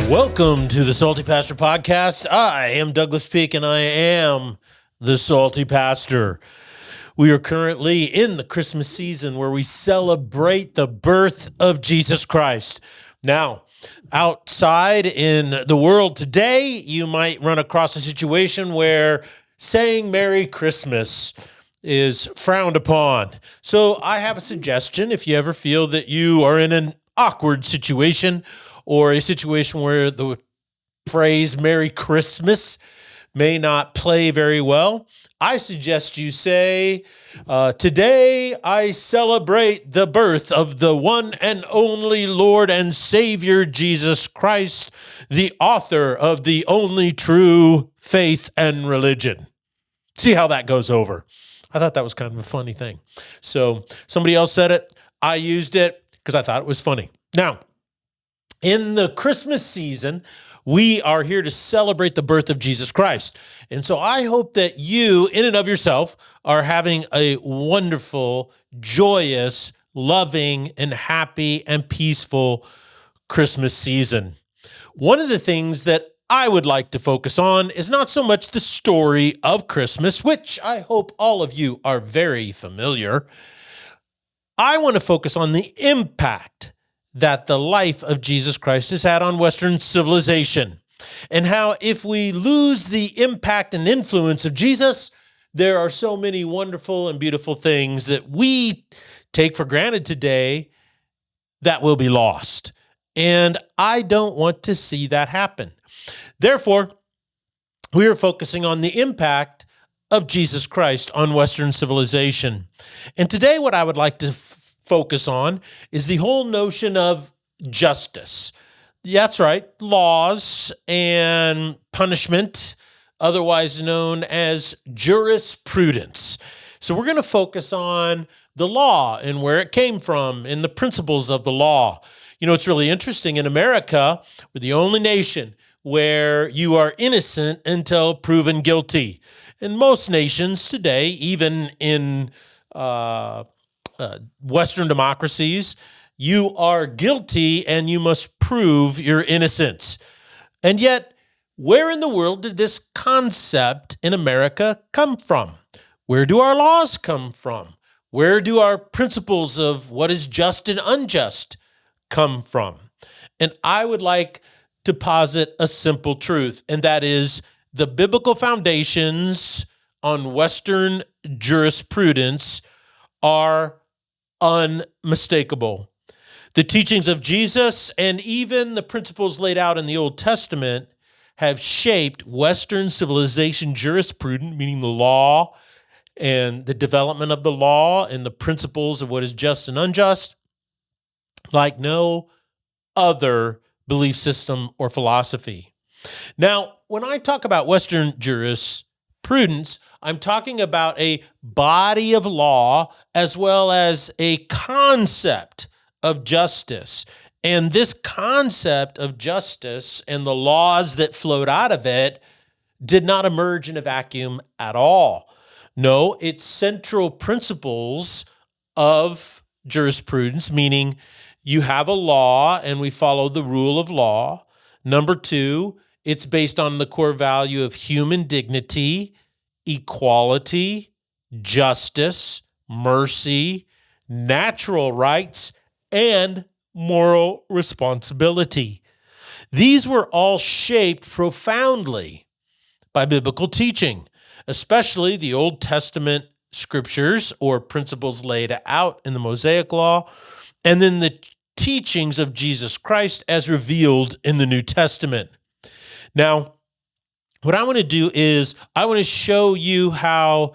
Welcome to the Salty Pastor Podcast. I am Douglas Peak, and I am the Salty Pastor. We are currently in the Christmas season where we celebrate the birth of Jesus Christ. Now, outside in the world today, you might run across a situation where saying Merry Christmas is frowned upon. So I have a suggestion. If you ever feel that you are in an awkward situation or a situation where the phrase Merry Christmas may not play very well, I suggest you say, today I celebrate the birth of the one and only Lord and Savior Jesus Christ, the author of the only true faith and religion. See how that goes over. I thought that was kind of a funny thing. So somebody else said it. I used it because I thought it was funny. Now, in the Christmas season, we are here to celebrate the birth of Jesus Christ. And so I hope that you, in and of yourself, are having a wonderful, joyous, loving, and happy and peaceful Christmas season. One of the things that I would like to focus on is not so much the story of Christmas, which I hope all of you are very familiar. I want to focus on the impact that the life of Jesus Christ has had on Western civilization, and how if we lose the impact and influence of Jesus, there are so many wonderful and beautiful things that we take for granted today that will be lost. And I don't want to see that happen. Therefore, we are focusing on the impact of Jesus Christ on Western civilization. And today, what I would like to focus on is the whole notion of justice. That's right, laws and punishment, otherwise known as jurisprudence. So we're going to focus on the law and where it came from and the principles of the law. You know, it's really interesting. In America, we're the only nation where you are innocent until proven guilty. In most nations today, even in Western democracies, you are guilty and you must prove your innocence. And yet, where in the world did this concept in America come from? Where do our laws come from? Where do our principles of what is just and unjust come from? And I would like to posit a simple truth, and that is the biblical foundations on Western jurisprudence are unmistakable. The teachings of Jesus and even the principles laid out in the Old Testament have shaped Western civilization jurisprudence, meaning the law and the development of the law and the principles of what is just and unjust, like no other belief system or philosophy. Now, when I talk about Western jurisprudence, I'm talking about a body of law as well as a concept of justice. And this concept of justice and the laws that flowed out of it did not emerge in a vacuum at all. No, it's central principles of jurisprudence, meaning you have a law and we follow the rule of law. Number two, it's based on the core value of human dignity, equality, justice, mercy, natural rights, and moral responsibility. These were all shaped profoundly by biblical teaching, especially the Old Testament scriptures or principles laid out in the Mosaic Law, and then the teachings of Jesus Christ as revealed in the New Testament. Now, what I want to do is I want to show you how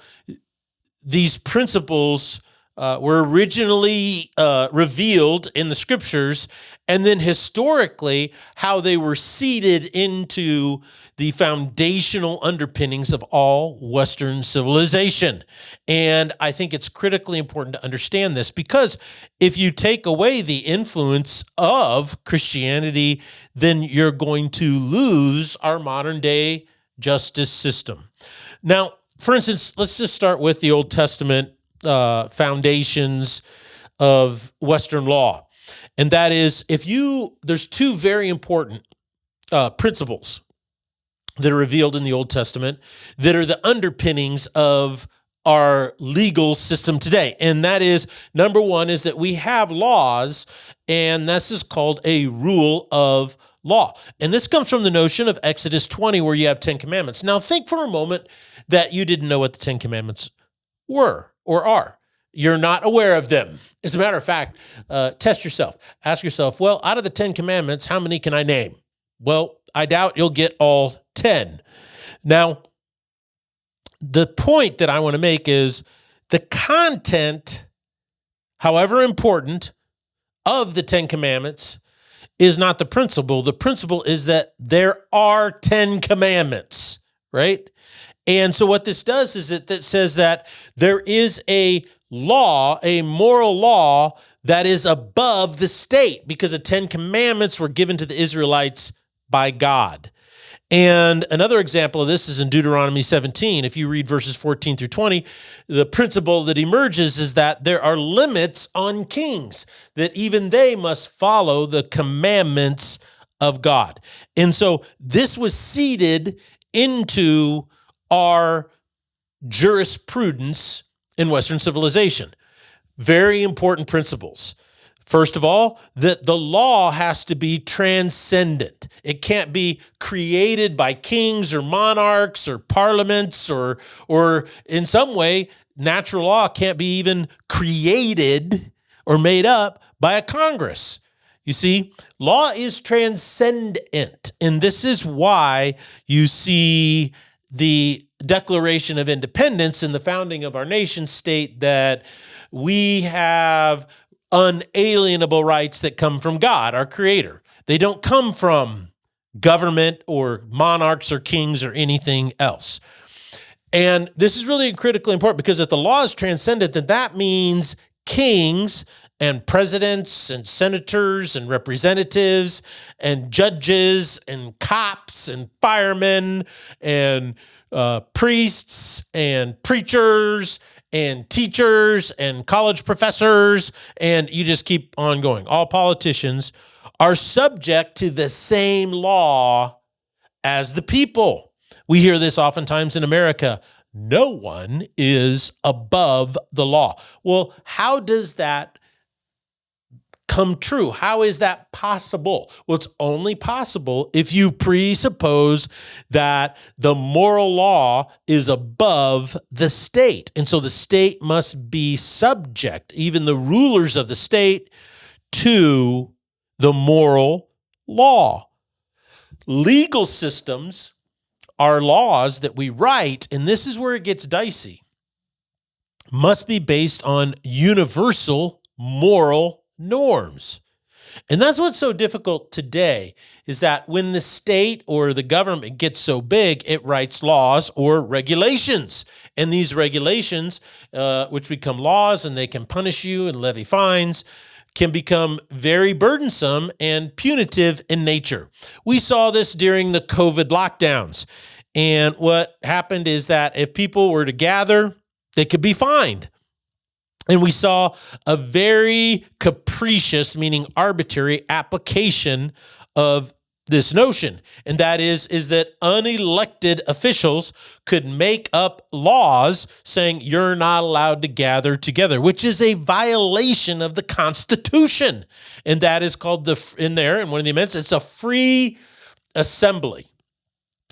these principles were originally revealed in the scriptures, and then historically how they were seeded into the foundational underpinnings of all Western civilization. And I think it's critically important to understand this, because if you take away the influence of Christianity, then you're going to lose our modern day justice system. Now, for instance, let's just start with the Old Testament foundations of Western law. And that is, there's two very important principles that are revealed in the Old Testament that are the underpinnings of our legal system today. And that is, number one, is that we have laws, and this is called a rule of law. And this comes from the notion of Exodus 20, where you have 10 commandments. Now, think for a moment that you didn't know what the 10 commandments were or are. You're not aware of them. As a matter of fact, test yourself. Ask yourself, well, out of the 10 commandments, how many can I name? Well, I doubt you'll get all 10. Now, the point that I want to make is the content, however important, of the 10 commandments is not the principle. The principle is that there are 10 commandments, right? And so what this does is it says that there is a law, a moral law that is above the state, because the 10 commandments were given to the Israelites by God. And another example of this is in Deuteronomy 17. If you read verses 14 through 20, the principle that emerges is that there are limits on kings, that even they must follow the commandments of God. And so this was seeded into our jurisprudence in Western civilization. Very important principles. First of all, that the law has to be transcendent. It can't be created by kings or monarchs or parliaments or in some way, natural law can't be even created or made up by a Congress. You see, law is transcendent, and this is why you see the Declaration of Independence and the founding of our nation state that we have unalienable rights that come from God, our creator. They don't come from government or monarchs or kings or anything else. And this is really critically important, because if the law is transcendent, then that means kings and presidents and senators and representatives and judges and cops and firemen and priests and preachers and teachers and college professors, and you just keep on going. All politicians are subject to the same law as the people. We hear this oftentimes in America. No one is above the law. Well, how does that come true? How is that possible? Well, it's only possible if you presuppose that the moral law is above the state. And so the state must be subject, even the rulers of the state, to the moral law. Legal systems are laws that we write, and this is where it gets dicey, must be based on universal moral norms. And that's what's so difficult today, is that when the state or the government gets so big, it writes laws or regulations. And these regulations, which become laws and they can punish you and levy fines, can become very burdensome and punitive in nature. We saw this during the COVID lockdowns. And what happened is that if people were to gather, they could be fined. And we saw a very capricious, meaning arbitrary, application of this notion. And that is that unelected officials could make up laws saying you're not allowed to gather together, which is a violation of the Constitution. And that is called in one of the amendments, it's a free assembly.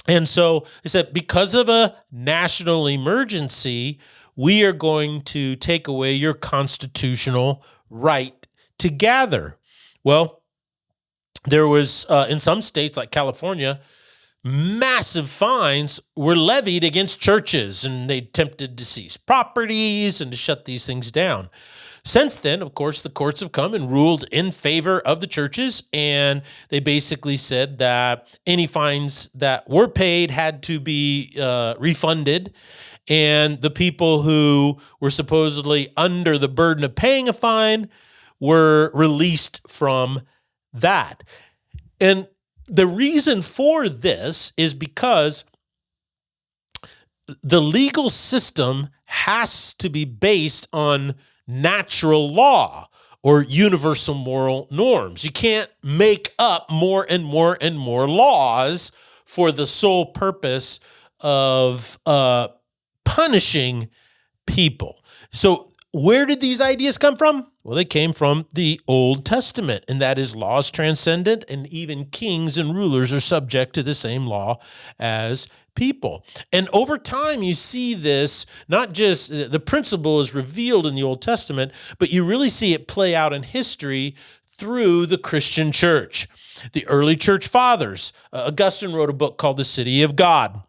And so they said, because of a national emergency, we are going to take away your constitutional right to gather. Well, there was, in some states like California, massive fines were levied against churches, and they attempted to seize properties and to shut these things down. Since then, of course, the courts have come and ruled in favor of the churches, and they basically said that any fines that were paid had to be refunded, and the people who were supposedly under the burden of paying a fine were released from that. And the reason for this is because the legal system has to be based on natural law, or universal moral norms. You can't make up more and more and more laws for the sole purpose of punishing people. So where did these ideas come from? Well, they came from the Old Testament, and that is law is transcendent, and even kings and rulers are subject to the same law as people. And over time, you see this, not just the principle is revealed in the Old Testament, but you really see it play out in history through the Christian church. The early church fathers, Augustine wrote a book called The City of God.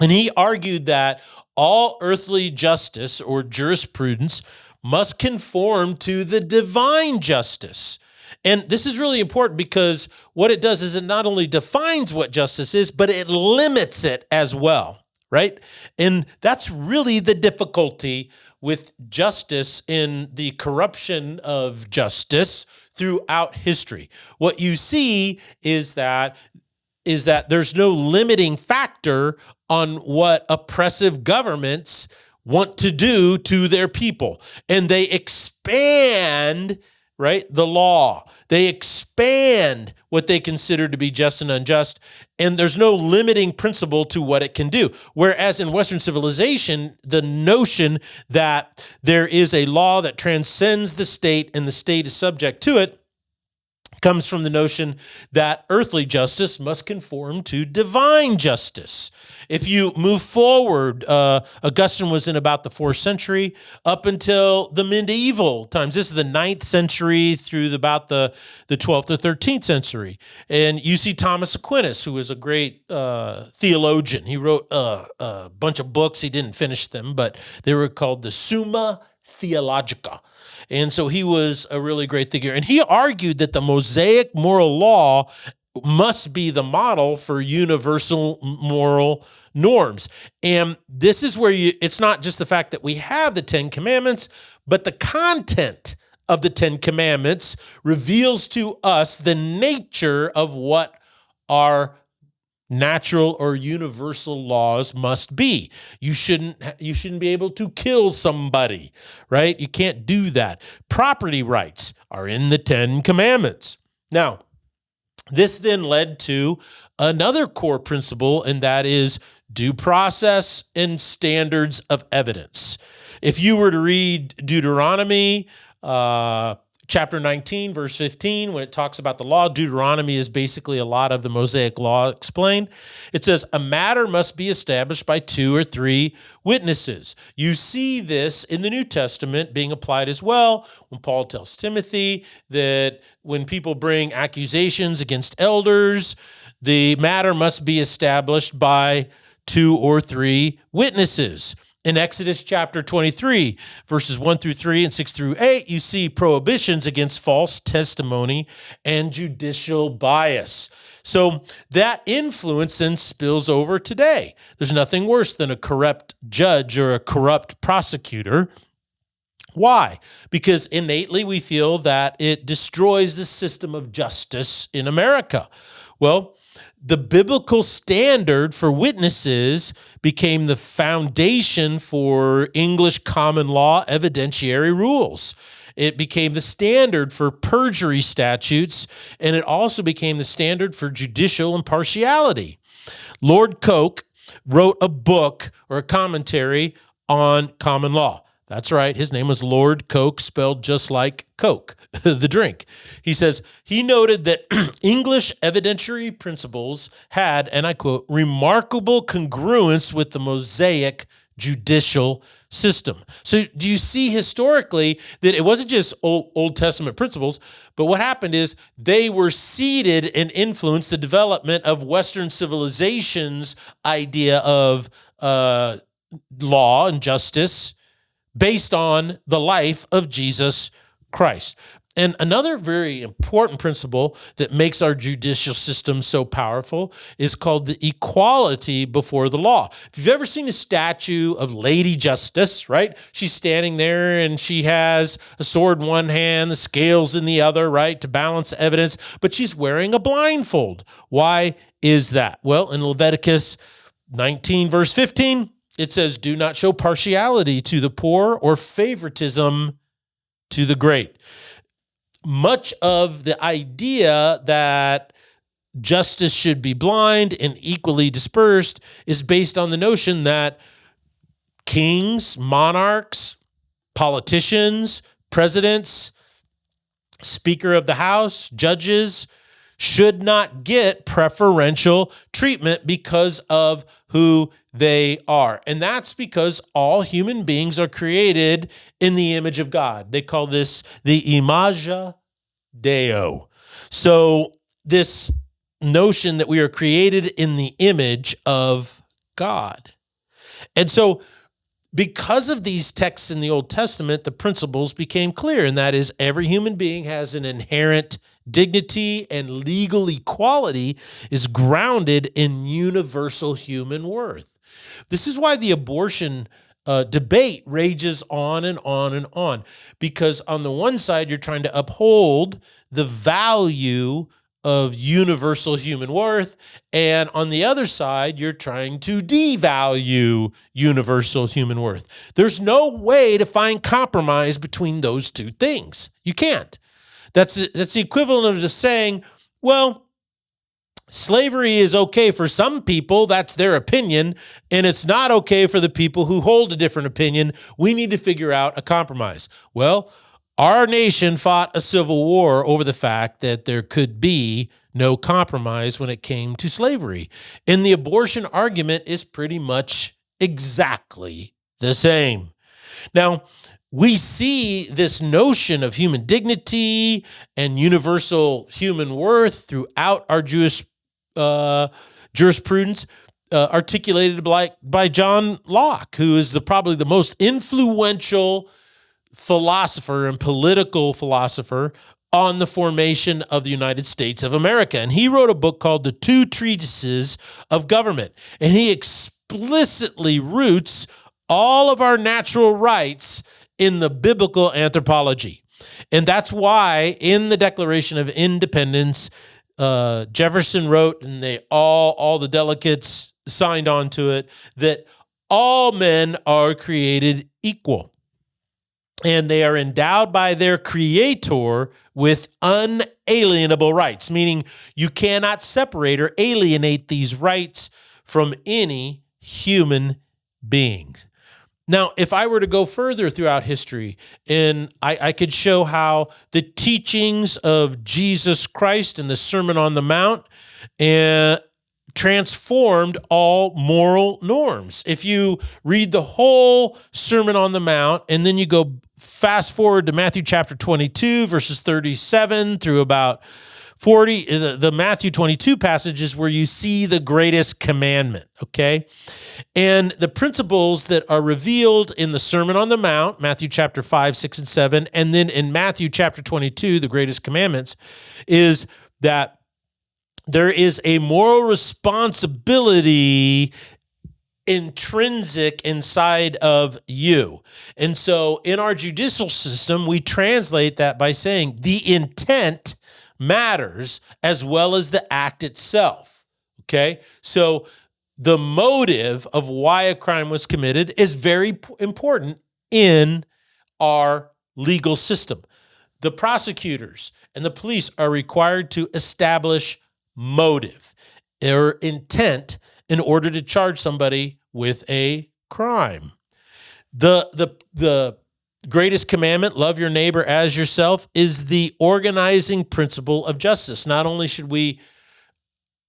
And he argued that all earthly justice or jurisprudence must conform to the divine justice. And this is really important because what it does is it not only defines what justice is, but it limits it as well, right? And that's really the difficulty with justice in the corruption of justice throughout history. What you see is that there's no limiting factor on what oppressive governments want to do to their people. And they expand, right, the law. They expand what they consider to be just and unjust. And there's no limiting principle to what it can do. Whereas in Western civilization, the notion that there is a law that transcends the state and the state is subject to it comes from the notion that earthly justice must conform to divine justice. If you move forward, Augustine was in about the 4th century up until the medieval times. This is the 9th century through about the 12th or 13th century. And you see Thomas Aquinas, who was a great theologian. He wrote a bunch of books. He didn't finish them, but they were called the Summa Theologica. And so he was a really great figure. And he argued that the Mosaic moral law must be the model for universal moral norms. And this is where it's not just the fact that we have the 10 Commandments, but the content of the 10 Commandments reveals to us the nature of what our natural or universal laws must be. You shouldn't be able to kill somebody, right? You can't do that. Property rights are in the 10 Commandments. Now, this then led to another core principle, and that is due process and standards of evidence. If you were to read Deuteronomy, chapter 19, verse 15, when it talks about the law, Deuteronomy is basically a lot of the Mosaic law explained. It says, a matter must be established by 2 or 3 witnesses. You see this in the New Testament being applied as well when Paul tells Timothy that when people bring accusations against elders, the matter must be established by 2 or 3 witnesses. In Exodus chapter 23, verses 1 through 3 and 6 through 8, you see prohibitions against false testimony and judicial bias. So that influence then spills over today. There's nothing worse than a corrupt judge or a corrupt prosecutor. Why? Because innately we feel that it destroys the system of justice in America. Well, the biblical standard for witnesses became the foundation for English common law evidentiary rules. It became the standard for perjury statutes, and it also became the standard for judicial impartiality. Lord Coke wrote a book or a commentary on common law. That's right. His name was Lord Coke, spelled just like Coke, the drink. He says, he noted that English evidentiary principles had, and I quote, remarkable congruence with the Mosaic judicial system. So do you see historically that it wasn't just Old Testament principles, but what happened is they were seeded and influenced the development of Western civilization's idea of law and justice based on the life of Jesus Christ. And another very important principle that makes our judicial system so powerful is called the equality before the law. If you've ever seen a statue of Lady Justice, right? She's standing there and she has a sword in one hand, the scales in the other, right, to balance evidence, but she's wearing a blindfold. Why is that? Well, in Leviticus 19, verse 15, it says, do not show partiality to the poor or favoritism to the Great. Much of the idea that justice should be blind and equally dispersed is based on the notion that kings, monarchs, politicians, presidents, Speaker of the House, judges should not get preferential treatment because of who they are. And that's because all human beings are created in the image of God. They call this the imago Dei. So this notion that we are created in the image of God. And so because of these texts in the Old Testament, the principles became clear, and that is every human being has an inherent dignity, and legal equality is grounded in universal human worth. This is why the abortion debate rages on and on and on, because on the one side, you're trying to uphold the value of universal human worth, and on the other side, you're trying to devalue universal human worth. There's no way to find compromise between those two things. You can't. That's the equivalent of just saying, well, slavery is okay for some people, that's their opinion, and it's not okay for the people who hold a different opinion. We need to figure out a compromise. Well, our nation fought a civil war over the fact that there could be no compromise when it came to slavery. And the abortion argument is pretty much exactly the same. Now, we see this notion of human dignity and universal human worth throughout our Jewish jurisprudence, articulated by John Locke, who is probably the most influential philosopher and political philosopher on the formation of the United States of America. And he wrote a book called The Two Treatises of Government. And he explicitly roots all of our natural rights in the biblical anthropology. And that's why in the Declaration of Independence, Jefferson wrote, and all the delegates signed on to it, that all men are created equal. And they are endowed by their creator with unalienable rights, meaning you cannot separate or alienate these rights from any human beings. Now, if I were to go further throughout history, and I could show how the teachings of Jesus Christ and the Sermon on the Mount transformed all moral norms. If you read the whole Sermon on the Mount, and then you go fast forward to Matthew chapter 22, verses 37 through about 40, the Matthew 22 passages where you see the greatest commandment, okay? And the principles that are revealed in the Sermon on the Mount, Matthew chapter 5, 6, and 7, and then in Matthew chapter 22, the greatest commandments, is that there is a moral responsibility intrinsic inside of you. And so in our judicial system, we translate that by saying the intent matters as well as the act itself, okay? So the motive of why a crime was committed is very important in our legal system. The prosecutors and the police are required to establish motive or intent in order to charge somebody with a crime. The greatest commandment, love your neighbor as yourself, is the organizing principle of justice. Not only should we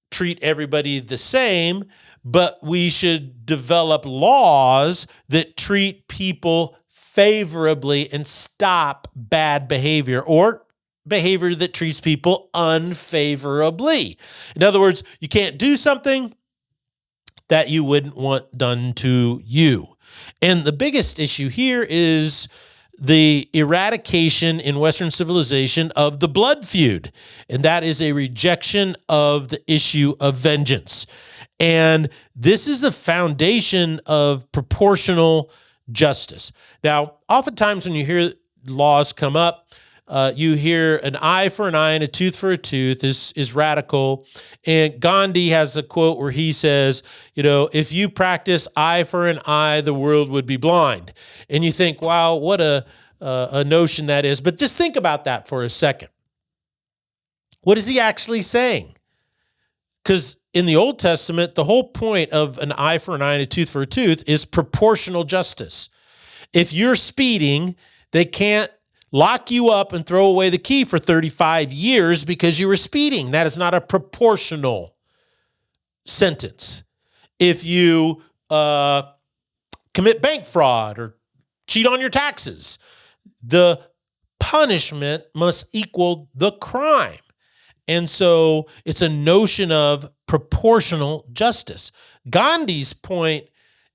treat everybody the same, but we should develop laws that treat people favorably and stop bad behavior or behavior that treats people unfavorably. In other words, you can't do something that you wouldn't want done to you. And the biggest issue here is the eradication in Western civilization of the blood feud. And that is a rejection of the issue of vengeance. And this is the foundation of proportional justice. Now, oftentimes when you hear laws come up, you hear an eye for an eye and a tooth for a tooth is radical. And Gandhi has a quote where he says, if you practice eye for an eye, the world would be blind. And you think, wow, what a a notion that is. But just think about that for a second. What is he actually saying? Because in the Old Testament, the whole point of an eye for an eye and a tooth for a tooth is proportional justice. If you're speeding, they can't lock you up and throw away the key for 35 years because you were speeding. That is not a proportional sentence. If you commit bank fraud or cheat on your taxes, the punishment must equal the crime. And so it's a notion of proportional justice. Gandhi's point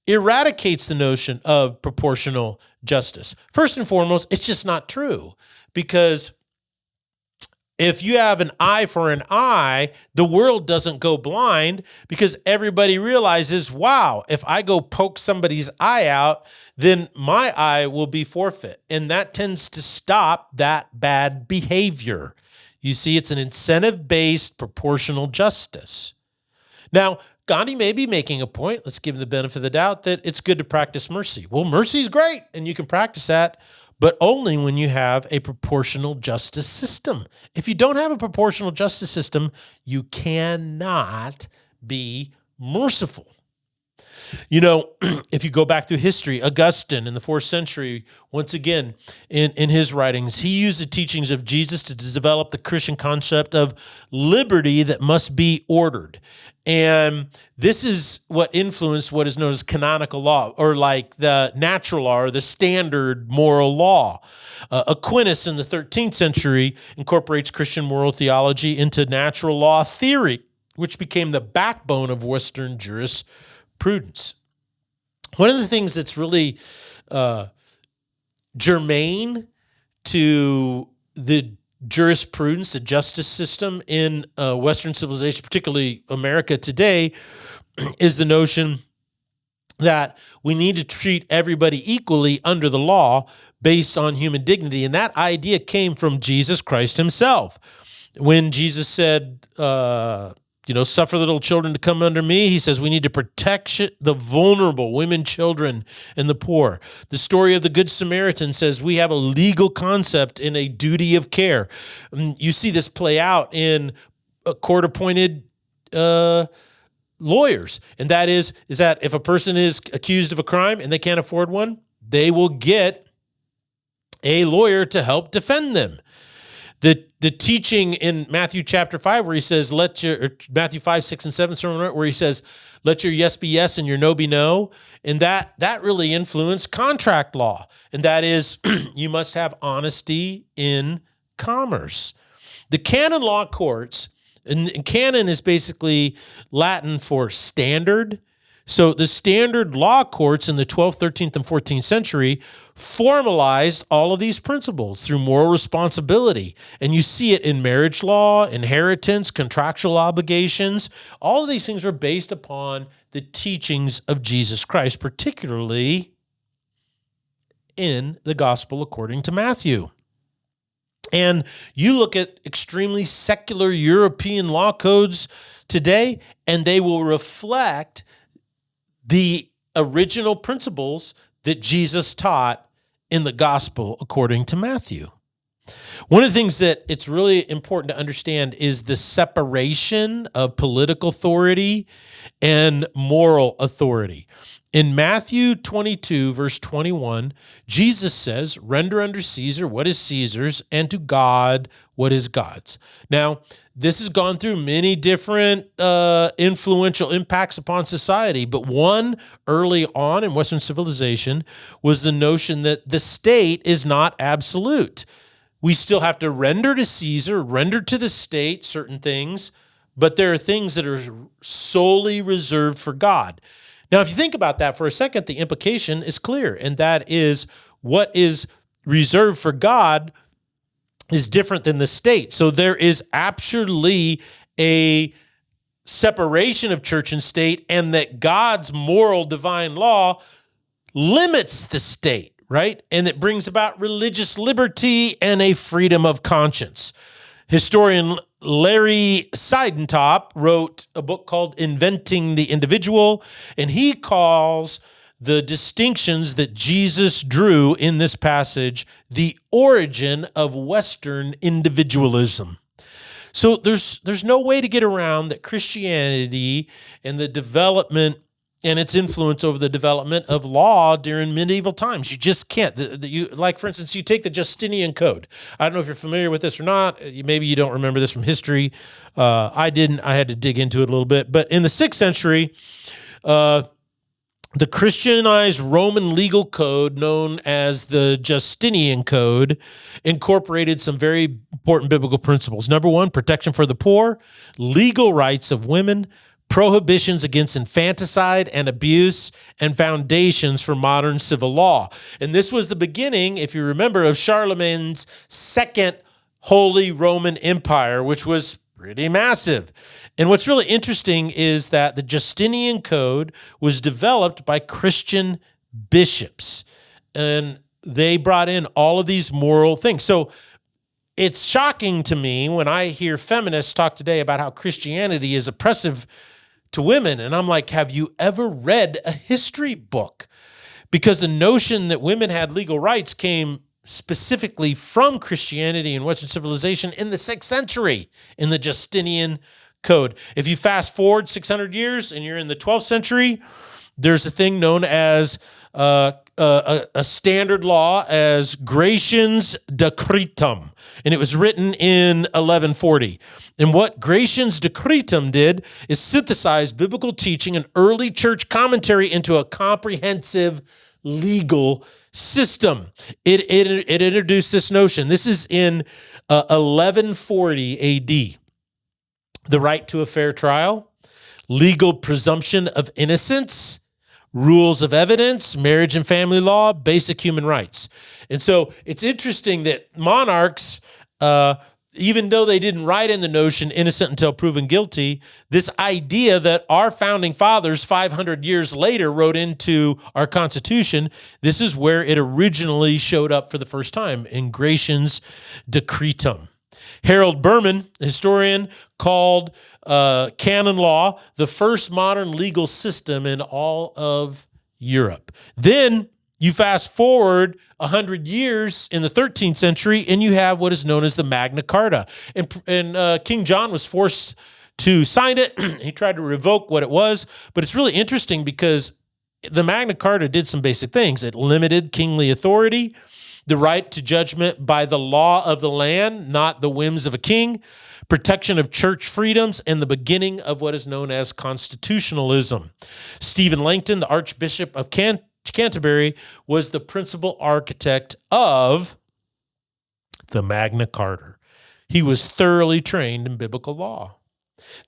eradicates the notion of proportional justice. First and foremost, it's just not true, because if you have an eye for an eye, the world doesn't go blind, because everybody realizes, wow, if I go poke somebody's eye out, then my eye will be forfeit. And that tends to stop that bad behavior. You see, it's an incentive-based proportional justice. Now, Gandhi may be making a point, let's give him the benefit of the doubt, that it's good to practice mercy. Well, mercy is great, and you can practice that, but only when you have a proportional justice system. If you don't have a proportional justice system, you cannot be merciful. You know, if you go back through history, Augustine in the 4th century, once again, in his writings, he used the teachings of Jesus to develop the Christian concept of liberty that must be ordered. And this is what influenced what is known as canonical law, or like the natural law, or the standard moral law. Aquinas in the 13th century incorporates Christian moral theology into natural law theory, which became the backbone of Western jurisprudence. One of the things that's really germane to the jurisprudence, the justice system in Western civilization, particularly America today, is the notion that we need to treat everybody equally under the law based on human dignity. And that idea came from Jesus Christ himself. When Jesus said, suffer little children to come under me, he says we need to protect the vulnerable, women, children, and the poor. The story of the Good Samaritan says we have a legal concept and a duty of care. You see this play out in court-appointed lawyers, and that is that if a person is accused of a crime and they can't afford one, they will get a lawyer to help defend them. The teaching in Matthew chapter 5 where he says, Matthew 5, 6, and 7, where he says, let your yes be yes and your no be no. And that really influenced contract law. And that is, you must have honesty in commerce. The canon law courts, and canon is basically Latin for standard. So the standard law courts in the 12th, 13th, and 14th century formalized all of these principles through moral responsibility. And you see it in marriage law, inheritance, contractual obligations. All of these things are based upon the teachings of Jesus Christ, particularly in the gospel according to Matthew. And you look at extremely secular European law codes today, and they will reflect the original principles that Jesus taught in the gospel according to Matthew. One of the things that it's really important to understand is the separation of political authority and moral authority. In Matthew 22, verse 21, Jesus says, render unto Caesar what is Caesar's, and to God what is God's. Now, this has gone through many different influential impacts upon society, but one early on in Western civilization was the notion that the state is not absolute. We still have to render to Caesar, render to the state certain things, but there are things that are solely reserved for God. Now, if you think about that for a second, the implication is clear, and that is what is reserved for God is different than the state. So there is actually a separation of church and state, and that God's moral divine law limits the state, right? And it brings about religious liberty and a freedom of conscience. Historian Larry Seidentop wrote a book called Inventing the Individual, and he calls the distinctions that Jesus drew in this passage, the origin of Western individualism. So there's no way to get around that Christianity and the development and its influence over the development of law during medieval times. You just can't. Like, for instance, you take the Justinian Code. I don't know if you're familiar with this or not. Maybe you don't remember this from history. I didn't. I had to dig into it a little bit. But in the 6th century, the Christianized Roman legal code, known as the Justinian Code, incorporated some very important biblical principles. Number one, protection for the poor, legal rights of women, prohibitions against infanticide and abuse, and foundations for modern civil law. And this was the beginning, if you remember, of Charlemagne's second Holy Roman Empire, which was pretty massive. And what's really interesting is that the Justinian Code was developed by Christian bishops, and they brought in all of these moral things. So it's shocking to me when I hear feminists talk today about how Christianity is oppressive to women. And I'm like, have you ever read a history book? Because the notion that women had legal rights came specifically from Christianity and Western civilization in the 6th century in the Justinian Code. If you fast forward 600 years and you're in the 12th century, there's a thing known as a standard law as Gratian's Decretum, and it was written in 1140. And what Gratian's Decretum did is synthesize biblical teaching and early church commentary into a comprehensive legal system. It introduced this notion. This is in 1140 AD. The right to a fair trial, legal presumption of innocence, rules of evidence, marriage and family law, basic human rights. And so it's interesting that monarchs, even though they didn't write in the notion innocent until proven guilty, this idea that our founding fathers 500 years later wrote into our Constitution, this is where it originally showed up for the first time in Gratian's Decretum. Harold Berman, a historian, called canon law the first modern legal system in all of Europe. Then you fast forward 100 years in the 13th century, and you have what is known as the Magna Carta. And King John was forced to sign it. He tried to revoke what it was, but it's really interesting because the Magna Carta did some basic things. It limited kingly authority, the right to judgment by the law of the land, not the whims of a king, protection of church freedoms, and the beginning of what is known as constitutionalism. Stephen Langton, the Archbishop of Canterbury, was the principal architect of the Magna Carta. He was thoroughly trained in biblical law.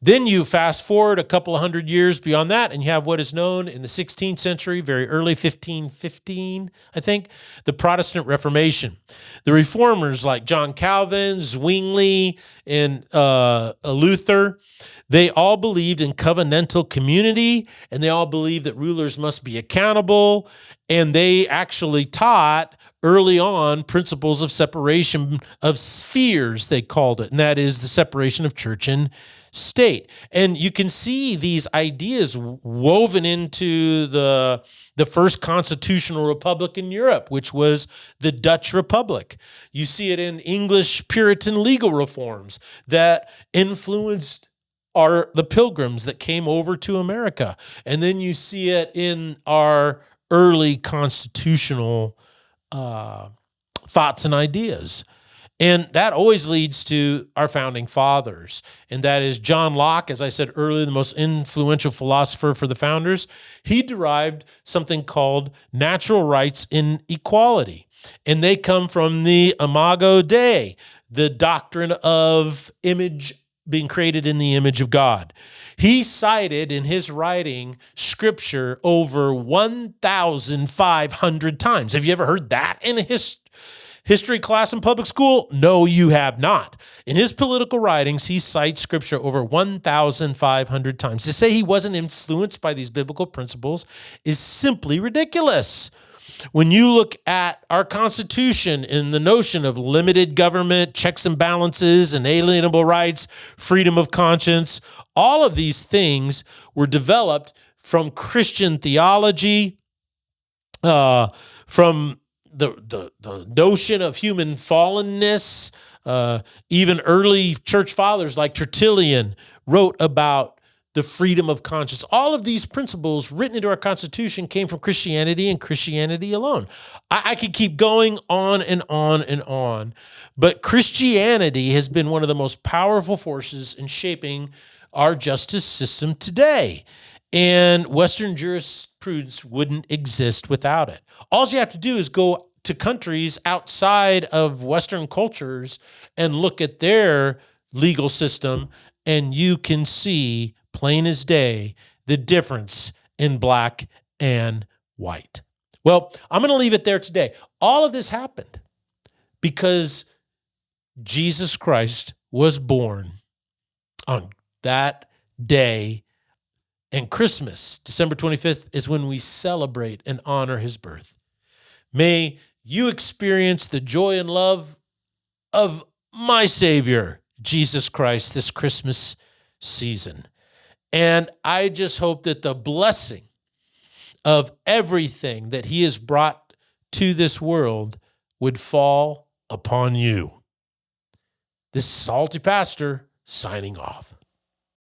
Then you fast forward a couple of hundred years beyond that, and you have what is known in the 16th century, very early 1515, I think, the Protestant Reformation. The reformers like John Calvin, Zwingli, and Luther, they all believed in covenantal community, and they all believed that rulers must be accountable, and they actually taught early on principles of separation of spheres, they called it, and that is the separation of church and state. And you can see these ideas woven into the first constitutional republic in Europe, which was the Dutch Republic. You see it in English Puritan legal reforms that influenced the pilgrims that came over to America. And then you see it in our early constitutional thoughts and ideas. And that always leads to our founding fathers. And that is John Locke, as I said earlier, the most influential philosopher for the founders. He derived something called natural rights in equality. And they come from the Imago Dei, the doctrine of image being created in the image of God. He cited in his writing scripture over 1,500 times. Have you ever heard that in a history class in public school? No, you have not. In his political writings, he cites scripture over 1,500 times. To say he wasn't influenced by these biblical principles is simply ridiculous. When you look at our Constitution and the notion of limited government, checks and balances, inalienable rights, freedom of conscience, all of these things were developed from Christian theology from the notion of human fallenness. Even early church fathers like Tertullian wrote about the freedom of conscience. All of these principles written into our Constitution came from Christianity and Christianity alone. I could keep going on and on and on, but Christianity has been one of the most powerful forces in shaping our justice system today. And Western jurisprudence wouldn't exist without it. All you have to do is go to countries outside of Western cultures and look at their legal system, and you can see plain as day the difference in black and white. Well, I'm going to leave it there today. All of this happened because Jesus Christ was born on that day. And Christmas, December 25th, is when we celebrate and honor his birth. May you experience the joy and love of my Savior, Jesus Christ, this Christmas season. And I just hope that the blessing of everything that he has brought to this world would fall upon you. This is Salty Pastor signing off.